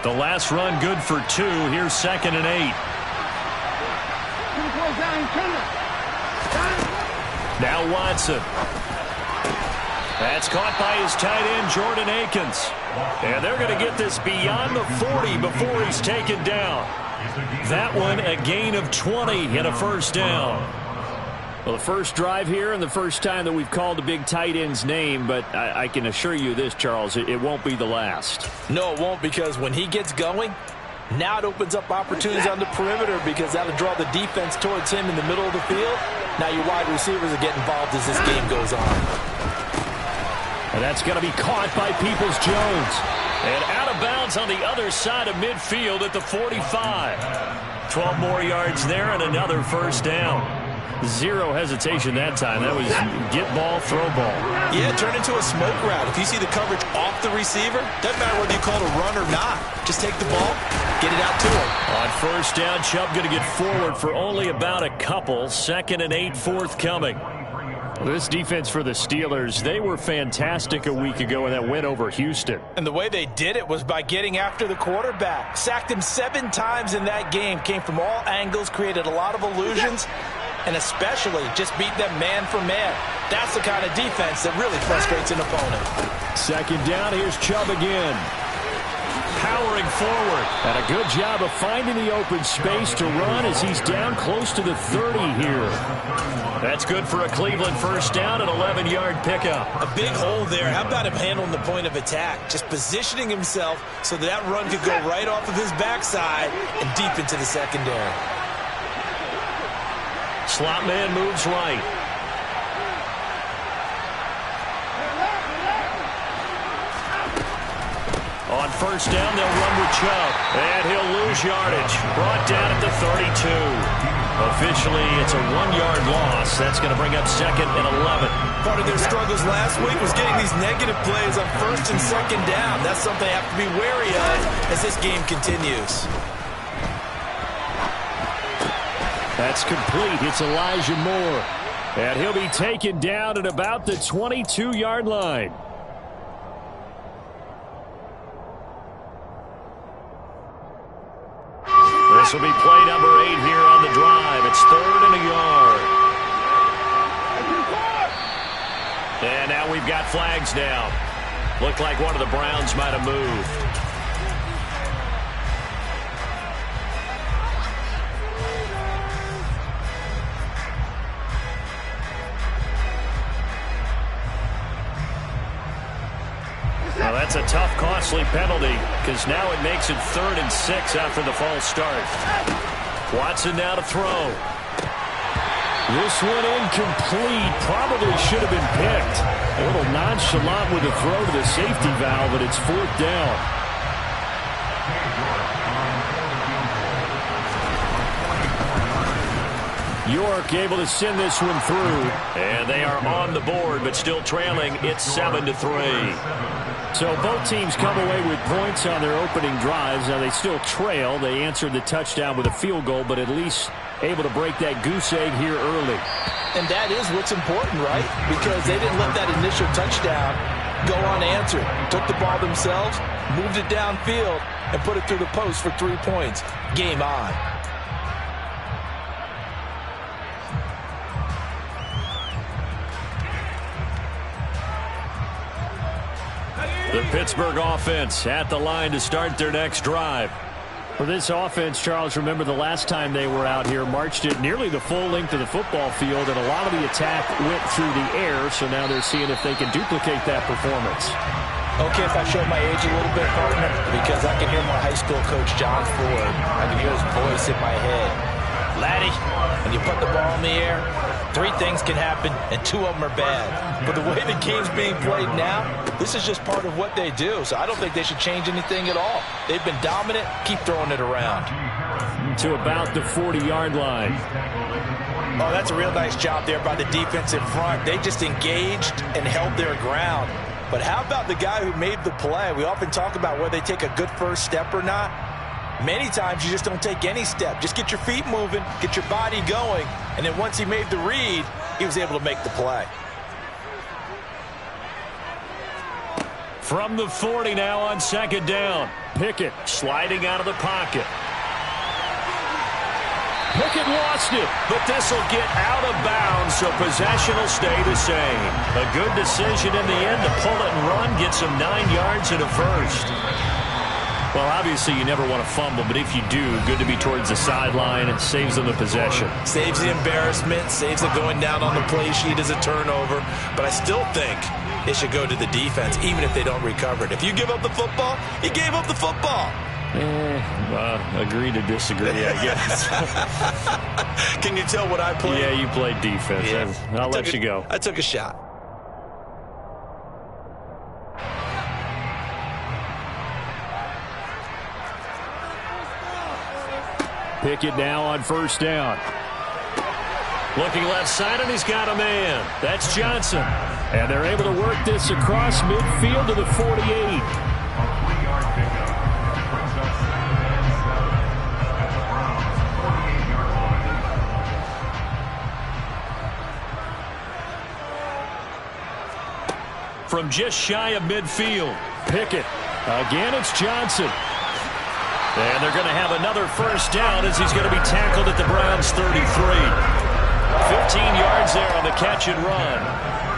The last run good for 2. Here's 2nd and 8. Now Watson. That's caught by his tight end, Jordan Akins. And they're going to get this beyond the 40 before he's taken down. That one a gain of 20 and a first down. Well, the first drive here and the first time that we've called the big tight end's name, but I can assure you this, Charles, it won't be the last. No, it won't, because when he gets going, now it opens up opportunities on the perimeter because that'll draw the defense towards him in the middle of the field. Now your wide receivers are getting involved as this game goes on. And that's going to be caught by Peoples-Jones. And out of bounds on the other side of midfield at the 45. 12 more yards there and another first down. Zero hesitation that time. That was get ball, throw ball. Yeah, turn into a smoke route. If you see the coverage off the receiver, doesn't matter whether you call it a run or not. Just take the ball, get it out to him. On first down, Chubb going to get forward for only about a couple. 2nd and 8 forthcoming. This defense for the Steelers, they were fantastic a week ago in that win over Houston. And the way they did it was by getting after the quarterback. Sacked him 7 times in that game. Came from all angles, created a lot of illusions, and especially just beat them man for man. That's the kind of defense that really frustrates an opponent. 2nd down, here's Chubb again. Powering forward. And a good job of finding the open space to run as he's down close to the 30 here. That's good for a Cleveland first down, an 11-yard pickup. A big hole there. How about him handling the point of attack? Just positioning himself so that run could go right off of his backside and deep into the secondary. Slot man moves right. On first down, they'll run with Chubb. And he'll lose yardage. Brought down at the 32. Officially, it's a 1-yard loss. That's going to bring up 2nd and 11. Part of their struggles last week was getting these negative plays on 1st and 2nd down. That's something they have to be wary of as this game continues. That's complete. It's Elijah Moore. And he'll be taken down at about the 22-yard line. This will be play number 8 here on the drive. It's 3rd and a yard. And now we've got flags down. Looked like one of the Browns might have moved. Well, that's a tough, costly penalty because now it makes it 3rd and 6 after the false start. Watson now to throw. This one incomplete. Probably should have been picked. A little nonchalant with a throw to the safety valve, but it's 4th down. York able to send this one through. And they are on the board, but still trailing. It's 7-3. So both teams come away with points on their opening drives. Now they still trail. They answered the touchdown with a field goal, but at least able to break that goose egg here early. And that is what's important, right? Because they didn't let that initial touchdown go unanswered. Took the ball themselves, moved it downfield, and put it through the post for 3 points. Game on. The Pittsburgh offense at the line to start their next drive. For this offense, Charles, remember the last time they were out here, marched it nearly the full length of the football field, and a lot of the attack went through the air, so now they're seeing if they can duplicate that performance. Okay, if I show my age a little bit, partner, because I can hear my high school coach, John Ford. I can hear his voice in my head. Laddie, when you put the ball in the air, 3 things can happen, and 2 of them are bad. But the way the game's being played now, this is just part of what they do. So I don't think they should change anything at all. They've been dominant. Keep throwing it around. To about the 40-yard line. Oh, that's a real nice job there by the defense in front. They just engaged and held their ground. But how about the guy who made the play? We often talk about whether they take a good first step or not. Many times you just don't take any step. Just get your feet moving, get your body going, and then once he made the read, he was able to make the play. From the 40 now on 2nd down. Pickett sliding out of the pocket. Pickett lost it, but this will get out of bounds, so possession will stay the same. A good decision in the end to pull it and run, gets him 9 yards and a first. Well, obviously you never want to fumble, but if you do, good to be towards the sideline. It saves them the possession. Saves the embarrassment, saves it going down on the play sheet as a turnover. But I still think it should go to the defense, even if they don't recover it. If you give up the football, you gave up the football. Agree to disagree, I guess. Can you tell what I played? Yeah, you played defense. Yeah. I'll let you go. I took a shot. Pickett now on first down. Looking left side, and he's got a man. That's Johnson. And they're able to work this across midfield to the 48. From just shy of midfield, Pickett. Again, it's Johnson. And they're going to have another first down as he's going to be tackled at the Browns' 33. 15 yards there on the catch and run.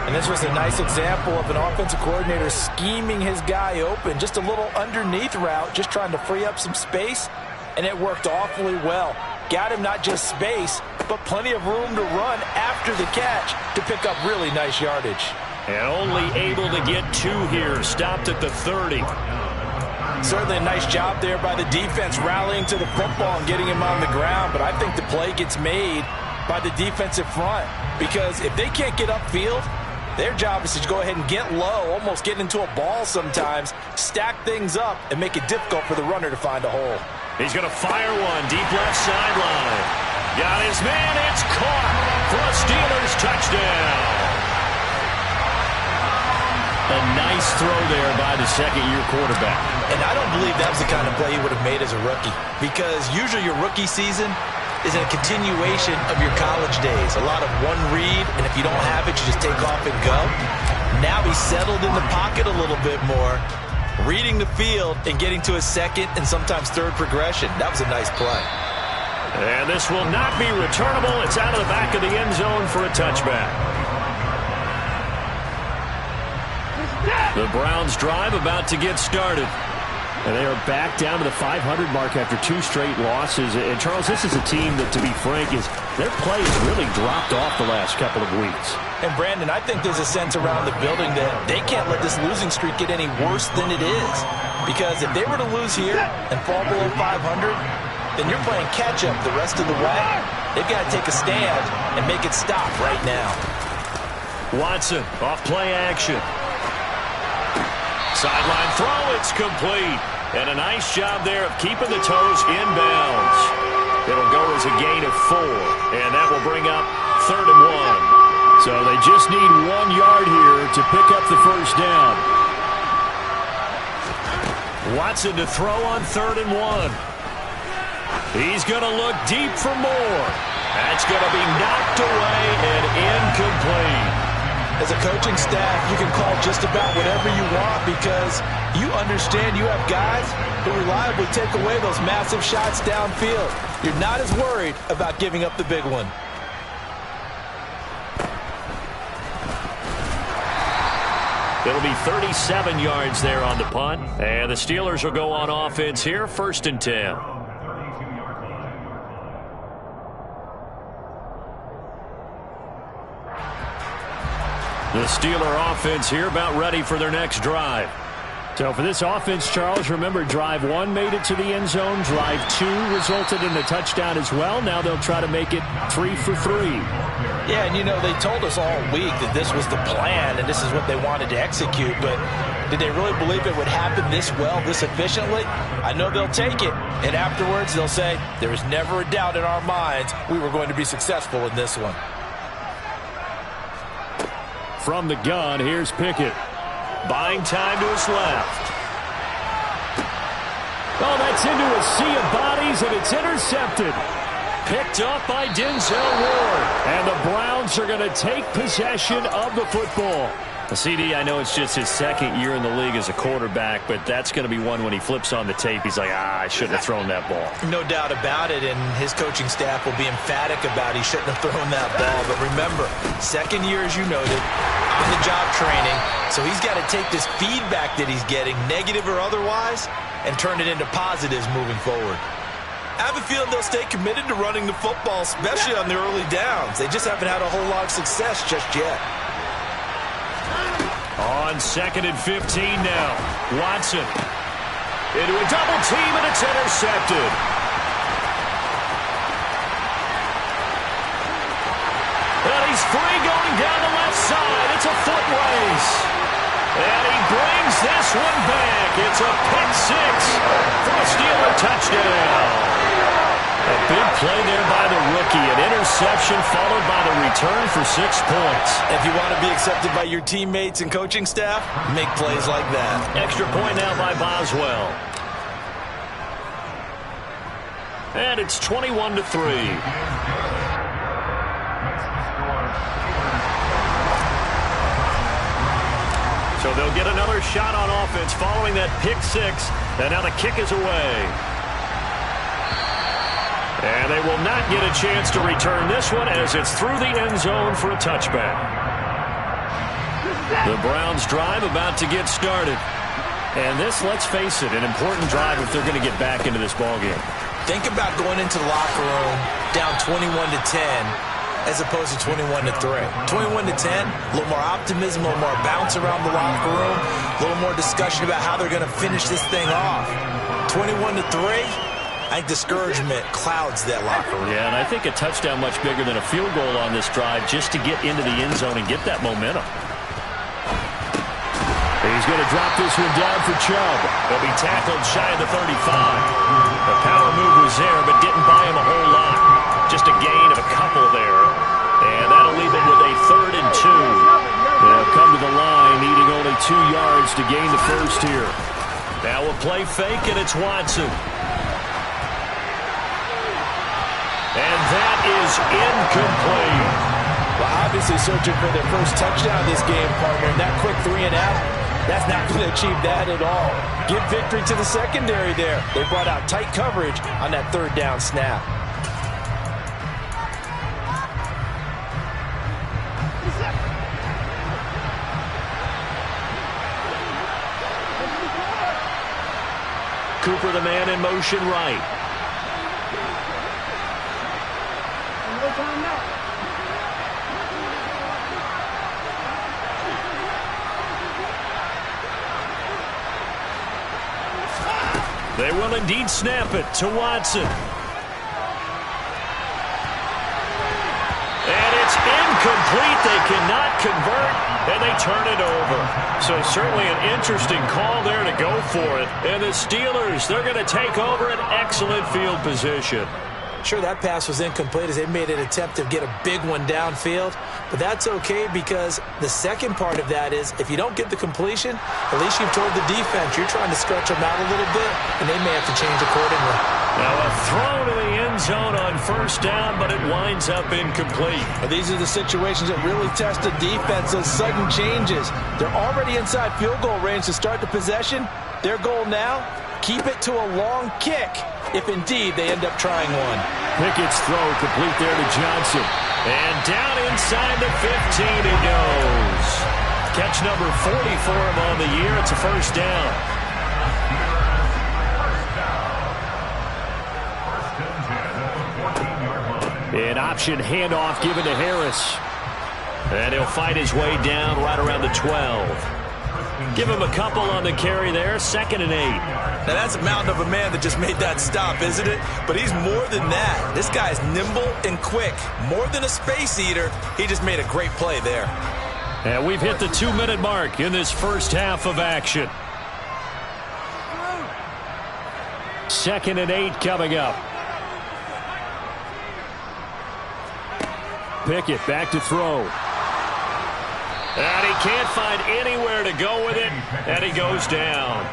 And this was a nice example of an offensive coordinator scheming his guy open. Just a little underneath route, just trying to free up some space. And it worked awfully well. Got him not just space, but plenty of room to run after the catch to pick up really nice yardage. And only able to get 2 here. Stopped at the 30. Certainly a nice job there by the defense rallying to the football and getting him on the ground. But I think the play gets made by the defensive front. Because if they can't get upfield, their job is to go ahead and get low, almost get into a ball sometimes, stack things up, and make it difficult for the runner to find a hole. He's going to fire one deep left sideline. Got his man. It's caught for a Steelers touchdown. A nice throw there by the second-year quarterback. And I don't believe that was the kind of play he would have made as a rookie. Because usually your rookie season is a continuation of your college days. A lot of one read, and if you don't have it, you just take off and go. Now he's settled in the pocket a little bit more, reading the field and getting to his second and sometimes third progression. That was a nice play. And this will not be returnable. It's out of the back of the end zone for a touchback. The Browns drive about to get started. And they are back down to the 500 mark after 2 straight losses. And, Charles, this is a team that, to be frank, their play has really dropped off the last couple of weeks. And, Brandon, I think there's a sense around the building that they can't let this losing streak get any worse than it is. Because if they were to lose here and fall below 500, then you're playing catch-up the rest of the way. They've got to take a stand and make it stop right now. Watson off play action. Sideline throw, it's complete. And a nice job there of keeping the toes in bounds. It'll go as a gain of 4. And that will bring up 3rd and 1. So they just need 1 yard here to pick up the first down. Watson to throw on 3rd and 1. He's going to look deep for more. That's going to be knocked away and incomplete. As a coaching staff, you can call just about whatever you want because you understand you have guys who reliably take away those massive shots downfield. You're not as worried about giving up the big one. It'll be 37 yards there on the punt. And the Steelers will go on offense here, 1st and 10. The Steeler offense here about ready for their next drive. So for this offense, Charles, remember drive 1 made it to the end zone. Drive 2 resulted in a touchdown as well. Now they'll try to make it 3 for 3. Yeah, and you know, they told us all week that this was the plan and this is what they wanted to execute. But did they really believe it would happen this well, this efficiently? I know they'll take it. And afterwards they'll say, there was never a doubt in our minds we were going to be successful in this one. From the gun, here's Pickett. Buying time to his left. Oh, that's into a sea of bodies, and it's intercepted. Picked up by Denzel Ward. And the Browns are going to take possession of the football. CD, I know it's just his second year in the league as a quarterback, but that's going to be one when he flips on the tape. He's like, I shouldn't have thrown that ball. No doubt about it, and his coaching staff will be emphatic about he shouldn't have thrown that ball. But remember, second year, as you noted, on-the-job training, so he's got to take this feedback that he's getting, negative or otherwise, and turn it into positives moving forward. I have a feeling they'll stay committed to running the football, especially on the early downs. They just haven't had a whole lot of success just yet. On 2nd and 15 now. Watson into a double team, and it's intercepted. And he's free going down the left side. It's a foot race. And he brings this one back. It's a pick six for a Steeler touchdown. A big play there by the rookie. An interception followed by the return for 6 points. If you want to be accepted by your teammates and coaching staff, make plays like that. Extra point now by Boswell. And it's 21-3. So they'll get another shot on offense following that pick six. And now the kick is away. And they will not get a chance to return this one as it's through the end zone for a touchback. The Browns drive about to get started. And this, let's face it, an important drive if they're going to get back into this ballgame. Think about going into the locker room down 21-10 as opposed to 21-3. 21-10, a little more optimism, a little more bounce around the locker room, a little more discussion about how they're going to finish this thing off. 21-3. I think discouragement clouds that locker room. Yeah, and I think a touchdown much bigger than a field goal on this drive just to get into the end zone and get that momentum. He's going to drop this one down for Chubb. He'll be tackled shy of the 35. The power move was there, but didn't buy him a whole lot. Just a gain of a couple there. And that'll leave it with a 3rd and 2. They'll come to the line, needing only 2 yards to gain the first here. Now we'll play fake, and it's Watson. And that is incomplete. Well, obviously searching for their first touchdown this game, partner. And that quick 3 and out, that's not going to achieve that at all. Give victory to the secondary there. They brought out tight coverage on that 3rd down snap. Cooper, the man in motion right. They will indeed snap it to Watson. And it's incomplete. They cannot convert, and they turn it over. So certainly an interesting call there to go for it. And the Steelers, they're going to take over an excellent field position. Sure, that pass was incomplete as they made an attempt to get a big one downfield. But that's okay because the second part of that is if you don't get the completion, at least you've told the defense you're trying to stretch them out a little bit, and they may have to change accordingly. Now a throw to the end zone on 1st down, but it winds up incomplete. Well, these are the situations that really test the defense, those sudden changes. They're already inside field goal range to start the possession. Their goal now, keep it to a long kick if indeed they end up trying one. Pickett's throw complete there to Johnson. And down inside the 15 he goes. Catch number 40 for him on the year. It's a 1st down. An option handoff given to Harris. And he'll fight his way down right around the 12. Give him a couple on the carry there. 2nd and 8. Now that's a mountain of a man that just made that stop, isn't it? But he's more than that. This guy's nimble and quick. More than a space eater. He just made a great play there. And we've hit the 2-minute mark in this first half of action. 2nd and 8 coming up. Pickett back to throw. And he can't find anywhere to go with it, and he goes down.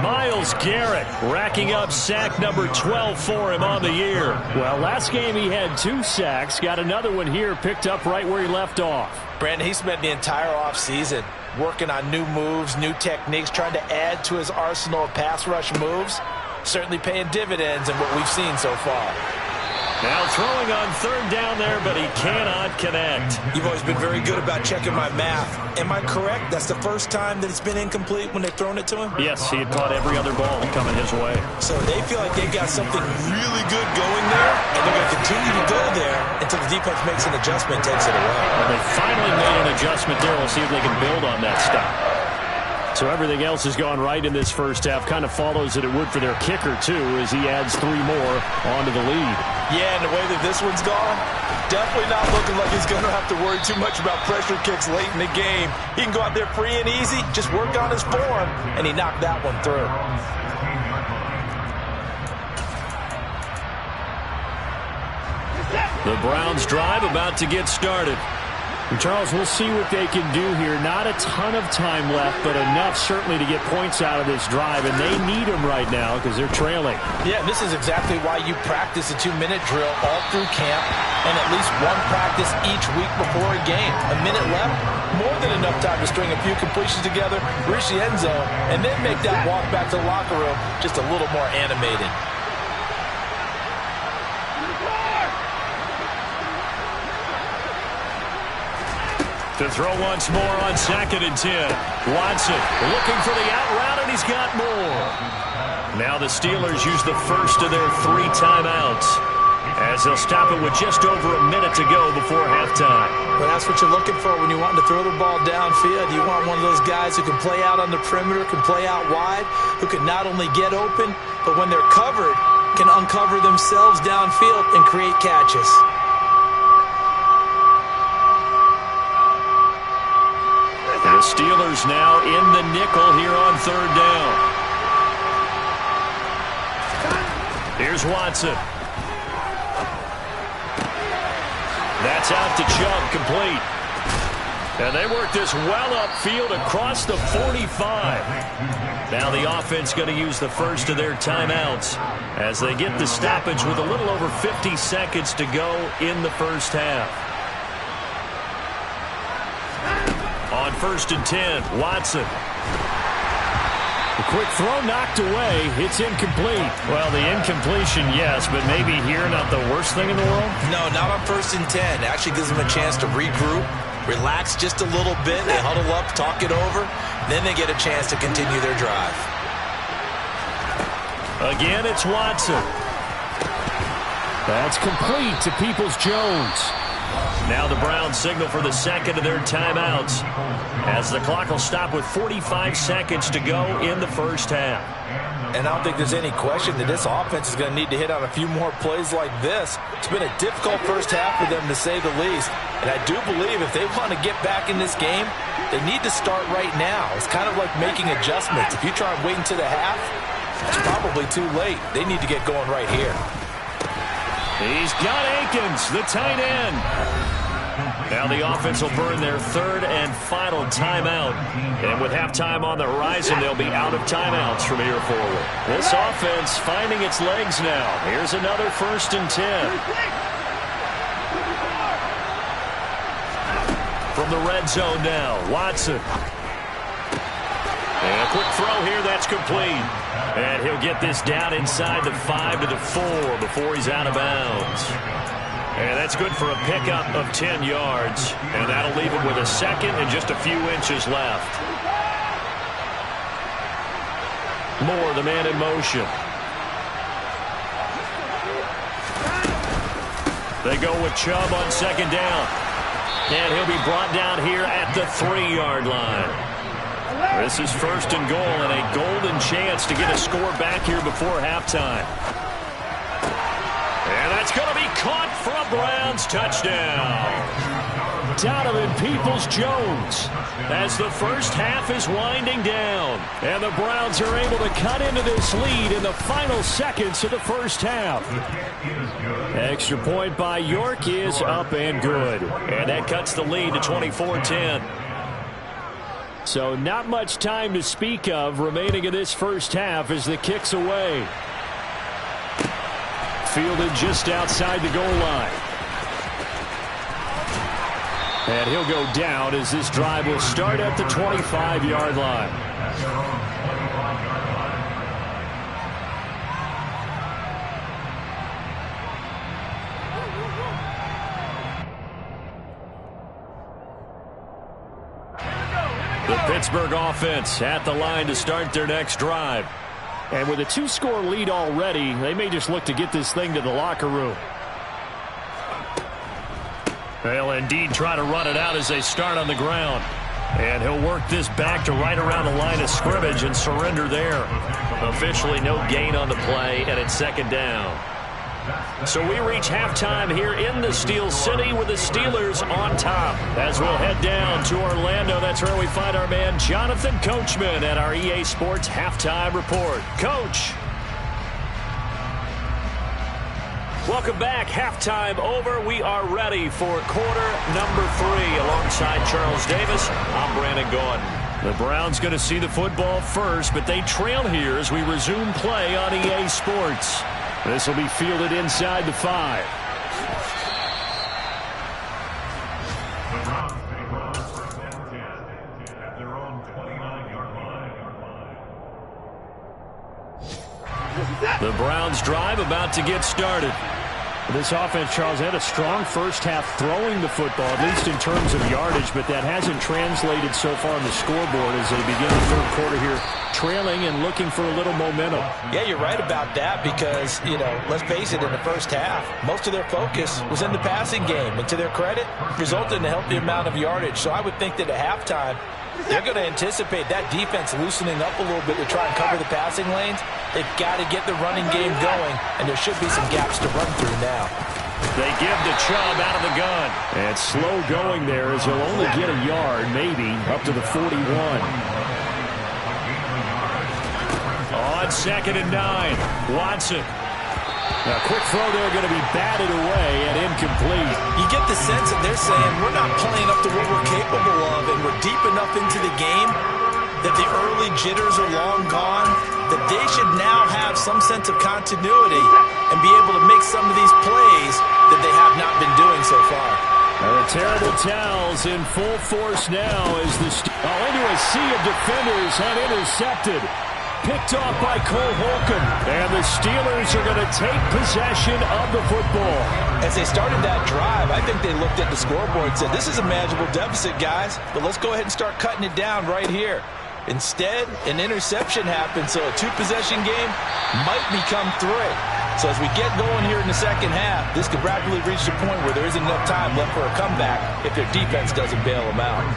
Myles Garrett racking up sack number 12 for him on the year. Well, last game he had 2 sacks. Got another one here picked up right where he left off. Brandon, he spent the entire offseason working on new moves, new techniques, trying to add to his arsenal of pass rush moves. Certainly paying dividends in what we've seen so far. Now throwing on 3rd down there, but he cannot connect. You've always been very good about checking my math. Am I correct? That's the first time that it's been incomplete when they've thrown it to him? Yes, he had caught every other ball coming his way. So they feel like they've got something really good going there, and they're going to continue to go there until the defense makes an adjustment and takes it away. Well, they finally made an adjustment there. We'll see if they can build on that stop. So everything else has gone right in this first half. Kind of follows that it would for their kicker, too, as he adds 3 more onto the lead. Yeah, and the way that this one's gone, definitely not looking like he's going to have to worry too much about pressure kicks late in the game. He can go out there free and easy, just work on his form, and he knocked that one through. The Browns drive about to get started. And Charles, we'll see what they can do here. Not a ton of time left, but enough certainly to get points out of this drive, and they need them right now because they're trailing. Yeah, this is exactly why you practice a 2-minute drill all through camp and at least one practice each week before a game. A minute left, more than enough time to string a few completions together, reach the end zone, and then make that walk back to the locker room just a little more animated. To throw once more on 2nd and 10. Watson looking for the out route, and he's got more. Now the Steelers use the first of their 3 timeouts as they'll stop it with just over a minute to go before halftime. Well, that's what you're looking for when you want to throw the ball downfield. You want one of those guys who can play out on the perimeter, can play out wide, who can not only get open, but when they're covered, can uncover themselves downfield and create catches. The Steelers now in the nickel here on 3rd down. Here's Watson. That's out to Chubb, complete. And they work this well upfield across the 45. Now the offense going to use the first of their timeouts as they get the stoppage with a little over 50 seconds to go in the first half. On 1st and 10, Watson. A quick throw knocked away. It's incomplete. Well, the incompletion, yes, but maybe here not the worst thing in the world? No, not on 1st and 10. It actually gives them a chance to regroup, relax just a little bit. They huddle up, talk it over. Then they get a chance to continue their drive. Again, it's Watson. That's complete to Peoples-Jones. Now the Browns signal for the second of their timeouts as the clock will stop with 45 seconds to go in the first half. And I don't think there's any question that this offense is going to need to hit on a few more plays like this. It's been a difficult first half for them, to say the least. And I do believe if they want to get back in this game, they need to start right now. It's kind of like making adjustments. If you try and wait until the half, it's probably too late. They need to get going right here. He's got Akins, the tight end. Now the offense will burn their 3rd and final timeout. And with halftime on the horizon, they'll be out of timeouts from here forward. This offense finding its legs now. Here's another 1st and 10. From the red zone now, Watson. And a quick throw here, that's complete. And he'll get this down inside the 5 to the 4 before he's out of bounds. And that's good for a pickup of 10 yards. And that'll leave him with a second and just a few inches left. Moore, the man in motion. They go with Chubb on 2nd down. And he'll be brought down here at the 3-yard line. This is 1st and goal and a golden chance to get a score back here before halftime. And that's going to be caught for a Browns touchdown. Donovan Peoples-Jones as the first half is winding down. And the Browns are able to cut into this lead in the final seconds of the first half. Extra point by York is up and good. And that cuts the lead to 24-10. So not much time to speak of remaining in this first half as the kick's away. Fielded just outside the goal line. And he'll go down as this drive will start at the 25-yard line. The Pittsburgh offense at the line to start their next drive. And with a 2-score lead already, they may just look to get this thing to the locker room. They'll indeed try to run it out as they start on the ground. And he'll work this back to right around the line of scrimmage and surrender there. Officially no gain on the play, and it's second down. So we reach halftime here in the Steel City with the Steelers on top. As we'll head down to Orlando, that's where we find our man Jonathan Coachman at our EA Sports Halftime Report. Coach. Welcome back. Halftime over. We are ready for quarter number 3. Alongside Charles Davis, I'm Brandon Gordon. The Browns going to see the football first, but they trail here as we resume play on EA Sports. This will be fielded inside the 5. The Browns take ball first and 10 at their own 29-yard line. The Browns drive about to get started. This offense, Charles, had a strong first half throwing the football, at least in terms of yardage, but that hasn't translated so far on the scoreboard as they begin the third quarter here, trailing and looking for a little momentum. Yeah, you're right about that because, let's face it, in the first half, most of their focus was in the passing game. And to their credit, resulted in a healthy amount of yardage. So I would think that at halftime, they're going to anticipate that defense loosening up a little bit to try and cover the passing lanes. They've got to get the running game going, and there should be some gaps to run through now. They give to Chubb out of the gun. And slow going there as he'll only get a yard, maybe, up to the 41. On 2nd and 9, Watson. A quick throw there going to be batted away and incomplete. You get the sense that they're saying we're not playing up to what we're capable of, and we're deep enough into the game that the early jitters are long gone, that they should now have some sense of continuity and be able to make some of these plays that they have not been doing so far. The terrible towels in full force now as the into a sea of defenders and intercepted. Picked off by Cole Holcomb. And the Steelers are going to take possession of the football. As they started that drive, I think they looked at the scoreboard and said, this is a manageable deficit, guys, but let's go ahead and start cutting it down right here. Instead, an interception happened, so a 2-possession game might become 3. So as we get going here in the second half, this could rapidly reach the point where there isn't enough time left for a comeback if their defense doesn't bail them out.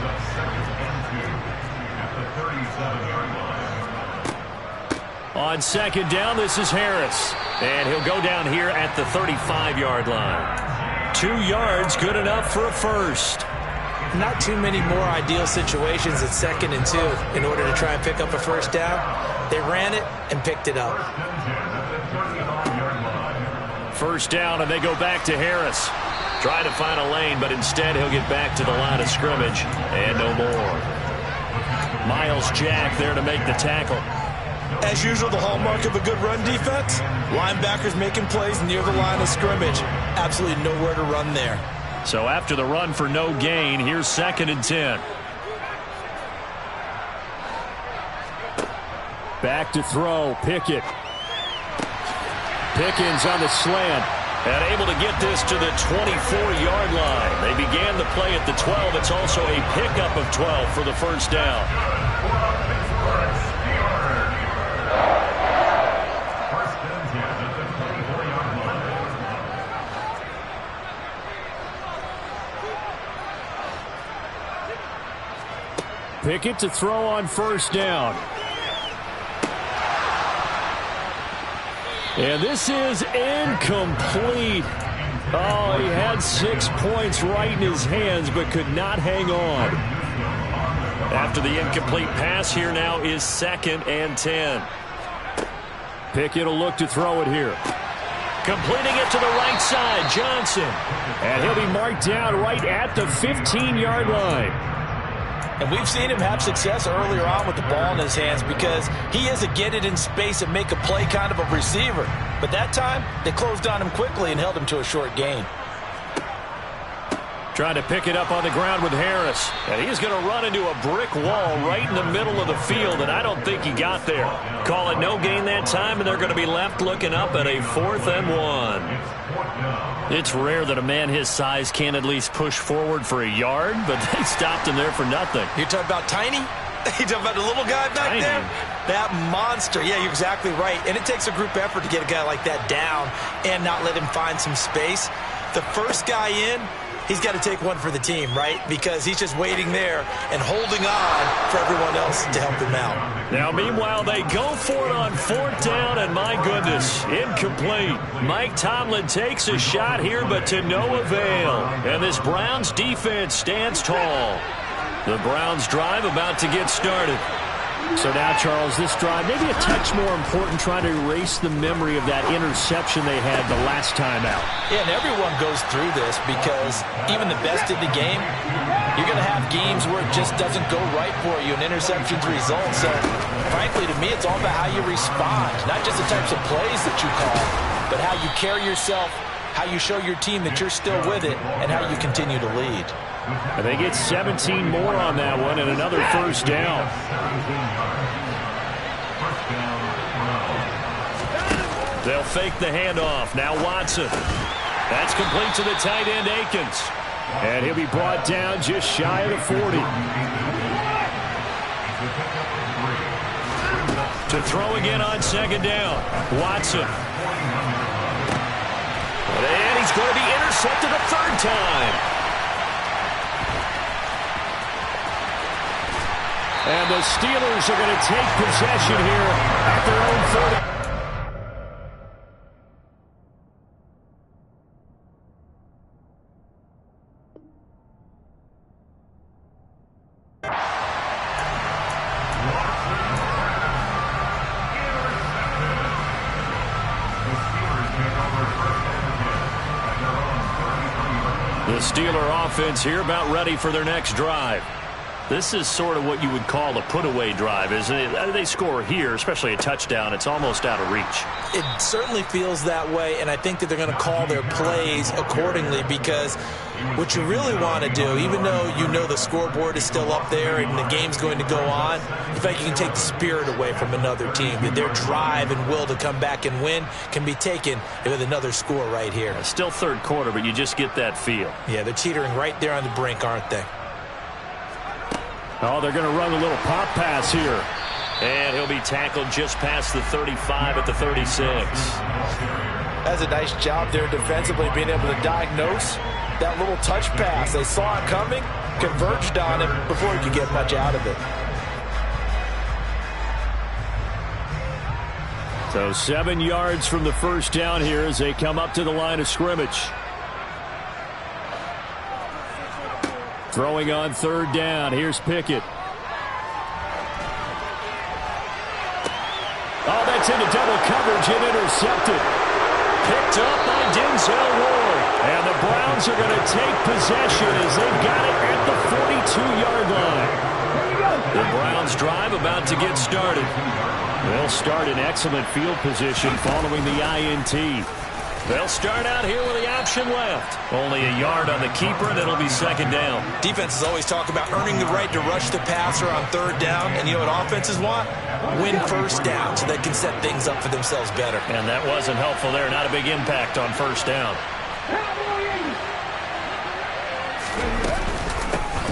On 2nd down, this is Harris. And he'll go down here at the 35-yard line. 2 yards, good enough for a first. Not too many more ideal situations at 2nd and 2 in order to try and pick up a first down. They ran it and picked it up. First down, and they go back to Harris. Try to find a lane, but instead he'll get back to the line of scrimmage. And no more. Miles Jack there to make the tackle. As usual, the hallmark of a good run defense, linebackers making plays near the line of scrimmage. Absolutely nowhere to run there. So after the run for no gain, here's 2nd and 10. Back to throw, Pickett. Pickens on the slant. And able to get this to the 24-yard line. They began the play at the 12. It's also a pickup of 12 for the first down. Pickett to throw on first down. And this is incomplete. Oh, he had 6 points right in his hands, but could not hang on. After the incomplete pass, here now is 2nd and 10. Pickett will look to throw it here. Completing it to the right side, Johnson. And he'll be marked down right at the 15-yard line. And we've seen him have success earlier on with the ball in his hands because he is a get it in space and make a play kind of a receiver. But that time, they closed on him quickly and held him to a short gain. Trying to pick it up on the ground with Harris. And he's going to run into a brick wall right in the middle of the field, and I don't think he got there. Call it no gain that time, and they're going to be left looking up at a 4th and 1. It's rare that a man his size can't at least push forward for a yard, but they stopped him there for nothing. You're talking about Tiny? You're talking about the little guy back there? That monster. Yeah, you're exactly right. And it takes a group effort to get a guy like that down and not let him find some space. The first guy in, he's got to take one for the team, right? Because he's just waiting there and holding on for everyone else to help him out. Now, meanwhile, they go for it on 4th down, and my goodness, incomplete. Mike Tomlin takes a shot here, but to no avail. And this Browns defense stands tall. The Browns drive about to get started. So now, Charles, this drive maybe a touch more important, trying to erase the memory of that interception they had the last time out. Yeah, and everyone goes through this because even the best in the game, you're going to have games where it just doesn't go right for you and interceptions result. So, frankly, to me, it's all about how you respond, not just the types of plays that you call, but how you carry yourself, how you show your team that you're still with it, and how you continue to lead. I think it's 17 more on that one and another 1st down. They'll fake the handoff. Now Watson. That's complete to the tight end, Akins. And he'll be brought down just shy of the 40. To throw again on 2nd down. Watson. And he's going to be intercepted a 3rd time. And the Steelers are going to take possession here at their own 40. The Steeler offense here about ready for their next drive. This is sort of what you would call a put-away drive, isn't it? They score here, especially a touchdown. It's almost out of reach. It certainly feels that way, and I think that they're going to call their plays accordingly because what you really want to do, even though you know the scoreboard is still up there and the game's going to go on, in fact, you can take the spirit away from another team. That their drive and will to come back and win can be taken with another score right here. It's still 3rd quarter, but you just get that feel. Yeah, they're teetering right there on the brink, aren't they? Oh, they're going to run a little pop pass here. And he'll be tackled just past the 35 at the 36. That's a nice job there defensively, being able to diagnose that little touch pass. They saw it coming, converged on him before he could get much out of it. So 7 yards from the 1st down here as they come up to the line of scrimmage. Throwing on 3rd down. Here's Pickett. Oh, that's into double coverage and intercepted. Picked up by Denzel Ward. And the Browns are going to take possession as they've got it at the 42-yard line. The Browns drive about to get started. They'll start in excellent field position following the INT. They'll start out here with the option left. Only a yard on the keeper, and it'll be 2nd down. Defenses always talk about earning the right to rush the passer on 3rd down. And you know what offenses want? Win 1st down so they can set things up for themselves better. And that wasn't helpful there. Not a big impact on 1st down.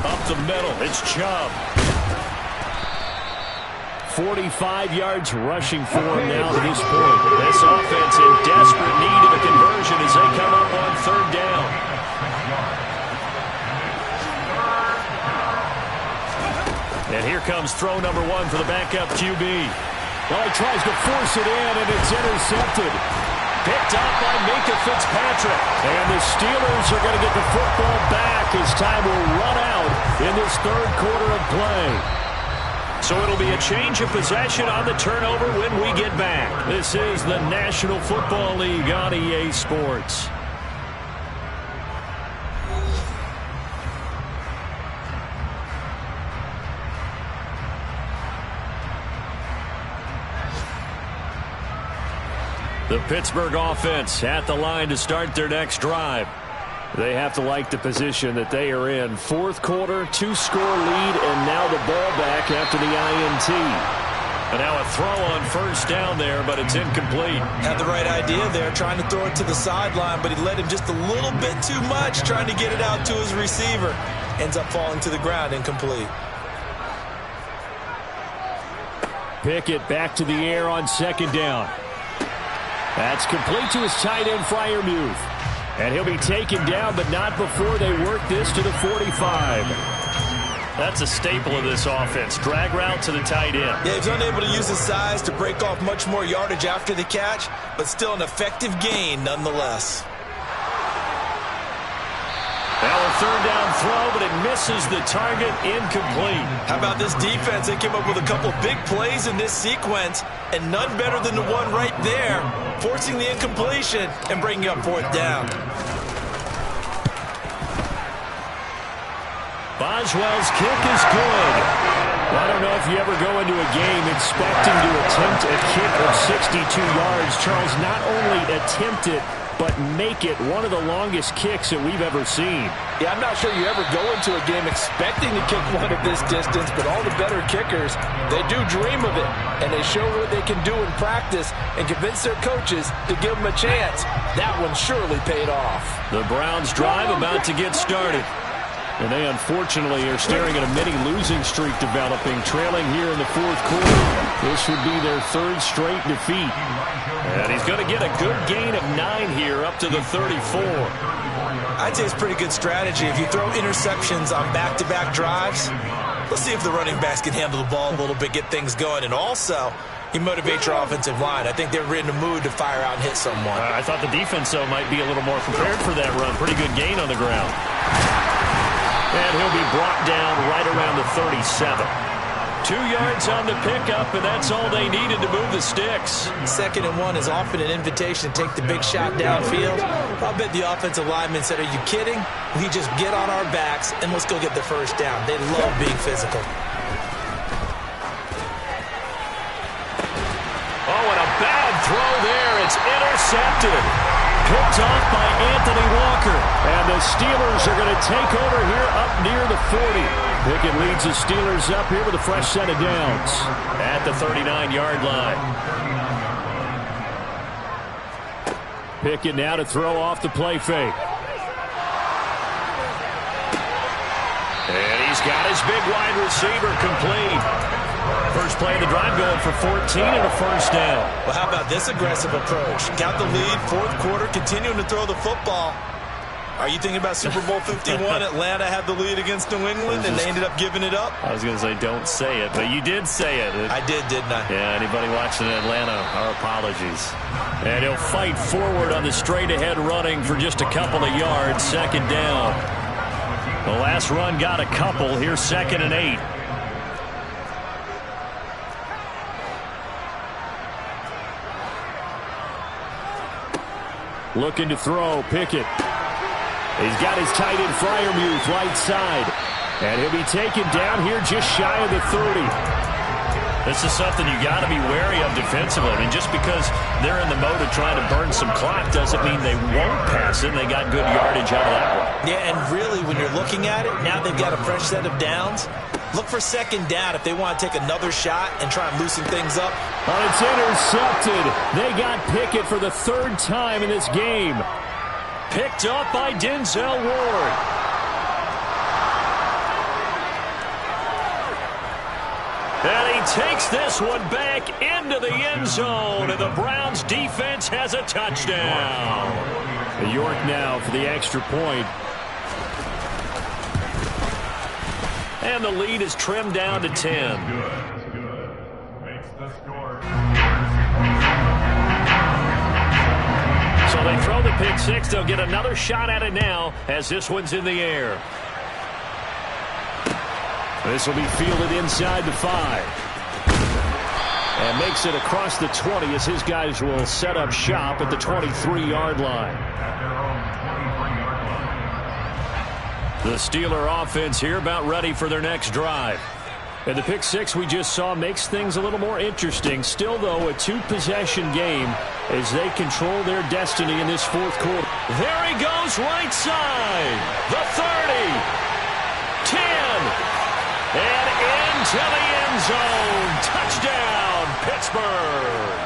Up the middle, it's Chubb. 45 yards rushing for him now to this point. This offense in desperate need of a conversion as they come up on 3rd down. And here comes throw number 1 for the backup QB. Well, he tries to force it in, and it's intercepted. Picked up by Minka Fitzpatrick. And the Steelers are going to get the football back as time will run out in this 3rd quarter of play. So it'll be a change of possession on the turnover when we get back. This is the National Football League on EA Sports. The Pittsburgh offense at the line to start their next drive. They have to like the position that they are in. Fourth quarter, 2-score lead, and now the ball back after the INT. And now a throw on first down there, but it's incomplete. Had the right idea there, trying to throw it to the sideline, but he led him just a little bit too much, trying to get it out to his receiver. Ends up falling to the ground, incomplete. Pickett back to the air on second down. That's complete to his tight end, Freiermuth. And he'll be taken down, but not before they work this to the 45. That's a staple of this offense. Drag route to the tight end. Yeah, he's unable to use his size to break off much more yardage after the catch, but still an effective gain nonetheless. Now a third down throw, but it misses the target, incomplete. How about this defense? They came up with a couple big plays in this sequence, and none better than the one right there, forcing the incompletion and bringing up fourth down. Boswell's kick is good. I don't know if you ever go into a game expecting to attempt a kick of 62 yards. Charles, not only attempt it, but make it one of the longest kicks that we've ever seen. Yeah, I'm not sure you ever go into a game expecting to kick one at this distance, but all the better kickers, they do dream of it, and they show what they can do in practice and convince their coaches to give them a chance. That one surely paid off. The Browns drive about to get started. And they unfortunately are staring at a mini losing streak developing, trailing here in the fourth quarter. This would be their third straight defeat. And he's going to get a good gain of 9 here up to the 34. I'd say it's pretty good strategy. If you throw interceptions on back-to-back drives, let's see if the running backs can handle the ball a little bit, get things going. And also, you motivate your offensive line. I think they're in the mood to fire out and hit someone. I thought the defense, though, might be a little more prepared for that run. Pretty good gain on the ground. And he'll be brought down right around the 37. 2 yards on the pickup, and that's all they needed to move the sticks. 2nd and 1 is often an invitation to take the big shot downfield. I bet the offensive lineman said, "Are you kidding? We just get on our backs and let's go get the first down." They love being physical. Oh, and a bad throw there. It's intercepted. Picked off by Anthony Walker. And the Steelers are going to take over here up near the 40. Pickett leads the Steelers up here with a fresh set of downs. At the 39-yard line. Pickett now to throw off the play fake. And he's got his big wide receiver complete. First play of the drive going for 14 and a first down. Well, how about this aggressive approach? Got the lead, fourth quarter, continuing to throw the football. Are you thinking about Super Bowl 51? Atlanta had the lead against New England, and they ended up giving it up? I was going to say don't say it, but you did say it. I did, didn't I? Yeah, anybody watching Atlanta, our apologies. And he'll fight forward on the straight-ahead running for just a couple of yards, second down. The last run got a couple. Here's 2nd and 8. Looking to throw, Pickett. He's got his tight end Freiermuth right side. And he'll be taken down here just shy of the 30. This is something you got to be wary of defensively. I mean, just because they're in the mode of trying to burn some clock doesn't mean they won't pass it. They got good yardage out of that one. Yeah, and really, when you're looking at it, now they've got a fresh set of downs. Look for second down if they want to take another shot and try and loosen things up. Oh, it's intercepted. They got Pickett for the 3rd time in this game. Picked up by Denzel Ward. And he takes this one back into the end zone, and the Browns defense has a touchdown. York now for the extra point. And the lead is trimmed down to 10. Makes the score. So they throw the pick six. They'll get another shot at it now as this one's in the air. This will be fielded inside the 5. And makes it across the 20 as his guys will set up shop at the 23-yard line. The Steeler offense here about ready for their next drive. And the pick six we just saw makes things a little more interesting. Still, though, a two-possession game as they control their destiny in this fourth quarter. There he goes, right side. The 30. 10. And into the end zone. Touchdown, Pittsburgh.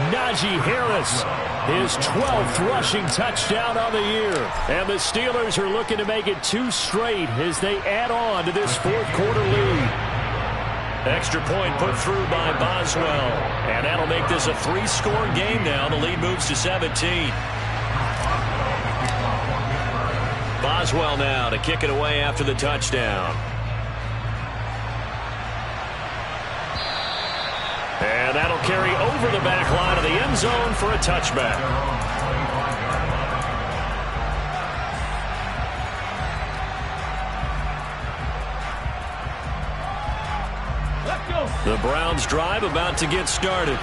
Najee Harris, his 12th rushing touchdown on the year. And the Steelers are looking to make it 2 straight as they add on to this fourth quarter lead. Extra point put through by Boswell. And that'll make this a 3-score game now. The lead moves to 17. Boswell now to kick it away after the touchdown. And that'll carry over the back line of the end zone for a touchback. The Browns drive about to get started.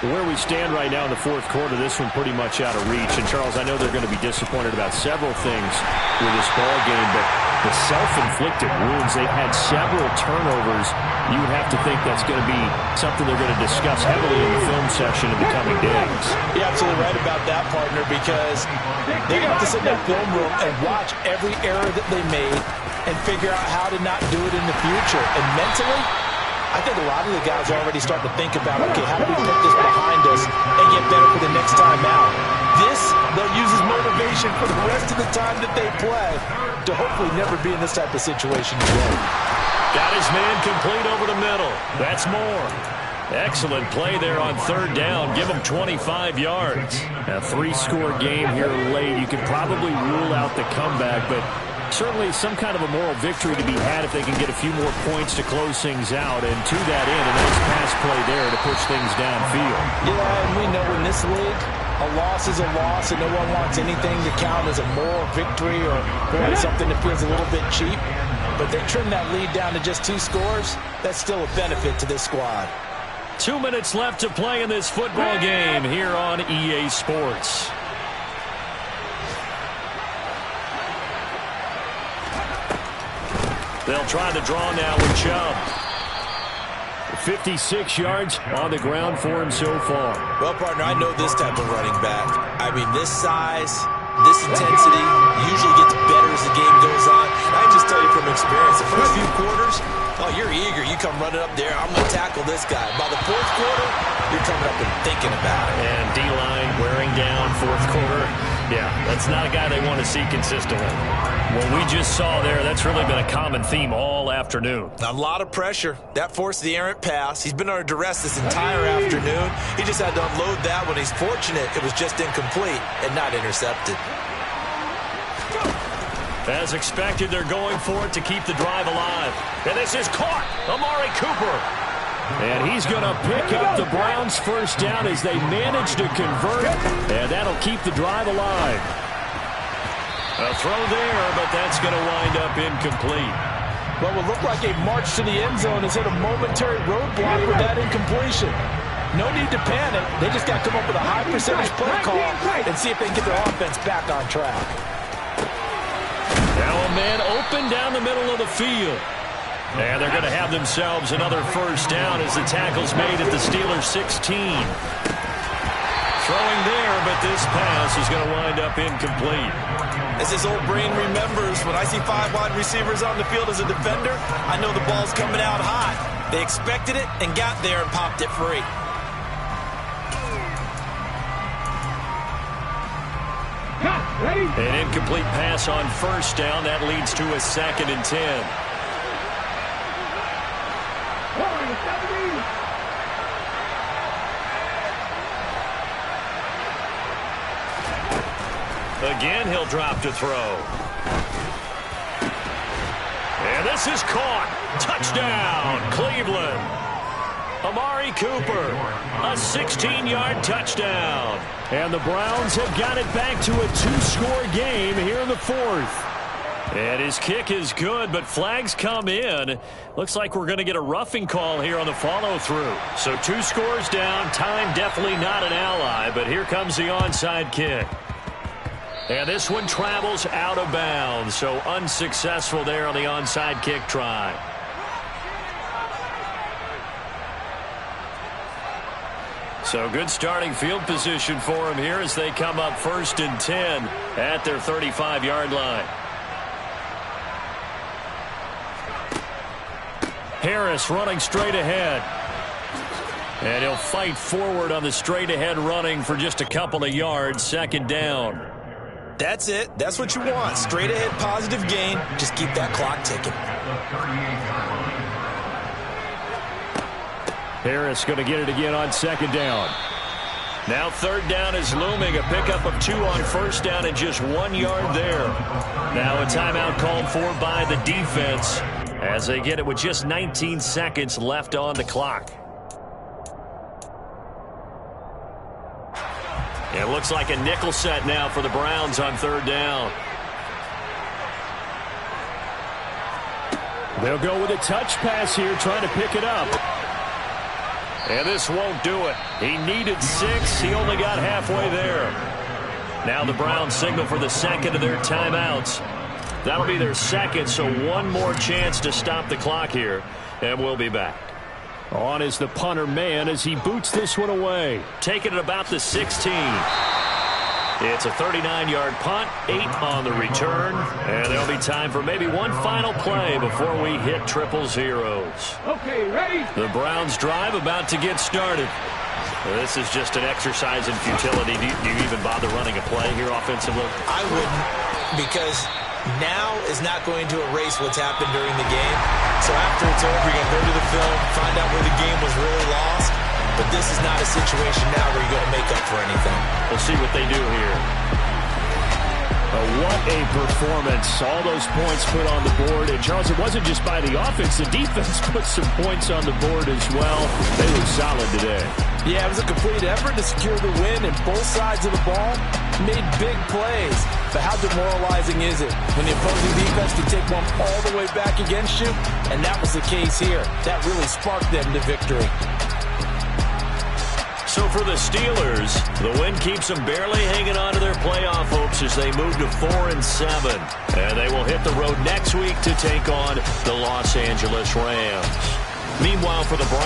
Where we stand right now in the fourth quarter, this one pretty much out of reach. And, Charles, I know they're going to be disappointed about several things with this ball game, but the self-inflicted wounds, they've had several turnovers. You would have to think that's going to be something they're going to discuss heavily in the film session in the coming days. You're absolutely right about that, partner, because they have to sit in that film room and watch every error that they made and figure out how to not do it in the future. And mentally, I think a lot of the guys are already starting to think about, okay, how do we put this behind us and get better for the next time out? This, they'll use as motivation for the rest of the time that they play to hopefully never be in this type of situation again. Got his man complete over the middle. That's more. Excellent play there on third down. Give him 25 yards. A 3-score game here late. You could probably rule out the comeback, but certainly some kind of a moral victory to be had if they can get a few more points to close things out. And to that end, a nice pass play there to push things downfield. Yeah, and we know in this league, a loss is a loss, and no one wants anything to count as a moral victory or something that feels a little bit cheap. But they trim that lead down to just 2 scores. That's still a benefit to this squad. 2 minutes left to play in this football game here on EA Sports. They'll try the draw now with Chubb. 56 yards on the ground for him so far. Well, partner, I know this type of running back. I mean, this size, this intensity usually gets better as the game goes on. I can just tell you from experience, the first few quarters, oh, you're eager. You come running up there, I'm going to tackle this guy. By the fourth quarter, you're coming up and thinking about it. And D-line wearing down fourth quarter. Yeah, that's not a guy they want to see consistently. What we just saw there, that's really been a common theme all afternoon. A lot of pressure. That forced the errant pass. He's been under duress this entire afternoon. He just had to unload that one. He's fortunate it was just incomplete and not intercepted. As expected, they're going for it to keep the drive alive. And this is caught. Amari Cooper. And he's going to pick up the Browns' first down as they manage to convert. And that'll keep the drive alive. A throw there, but that's going to wind up incomplete. Well, it looked like a march to the end zone has hit a momentary roadblock with that incompletion. No need to panic. They just got to come up with a high percentage play call and see if they can get their offense back on track. Now a man open down the middle of the field. And they're going to have themselves another first down as the tackle's made at the Steelers' 16. Throwing there, but this pass is going to wind up incomplete. As his old brain remembers, when I see 5 wide receivers on the field as a defender, I know the ball's coming out hot. They expected it and got there and popped it free. An incomplete pass on first down. That leads to a 2nd and 10. Again, he'll drop to throw. And this is caught. Touchdown, Cleveland. Amari Cooper, a 16-yard touchdown. And the Browns have got it back to a 2-score game here in the fourth. And his kick is good, but flags come in. Looks like we're going to get a roughing call here on the follow-through. So 2 scores down. Time definitely not an ally, but here comes the onside kick. And this one travels out of bounds, so unsuccessful there on the onside kick try. So good starting field position for him here as they come up 1st and 10 at their 35-yard line. Harris running straight ahead. And he'll fight forward on the straight-ahead running for just a couple of yards. 2nd down. That's it. That's what you want. Straight-ahead positive gain. Just keep that clock ticking. Harris going to get it again on 2nd down. Now 3rd down is looming. A pickup of 2 on 1st down and just 1 yard there. Now a timeout called for by the defense as they get it with just 19 seconds left on the clock. It looks like a nickel set now for the Browns on 3rd down. They'll go with a touch pass here, trying to pick it up. And this won't do it. He needed 6. He only got halfway there. Now the Browns signal for the 2nd of their timeouts. That'll be their 2nd, so one more chance to stop the clock here. And we'll be back. On is the punter man as he boots this one away. Taking it about the 16. It's a 39-yard punt, 8 on the return, and there'll be time for maybe one final play before we hit triple zeros. Okay, ready? The Browns drive about to get started. This is just an exercise in futility. Do you even bother running a play here offensively? I wouldn't, because now is not going to erase what's happened during the game. So after it's over, you're going to go to the film, find out where the game was really lost. But this is not a situation now where you're going to make up for anything. We'll see what they do here. What a performance. All those points put on the board. And, Charles, it wasn't just by the offense. The defense put some points on the board as well. They were solid today. Yeah, it was a complete effort to secure the win, and both sides of the ball made big plays. But how demoralizing is it when the opposing defense can take one all the way back against you? And that was the case here. That really sparked them to victory. So for the Steelers, the win keeps them barely hanging on to their playoff hopes as they move to 4-7. And they will hit the road next week to take on the Los Angeles Rams. Meanwhile, for the Browns,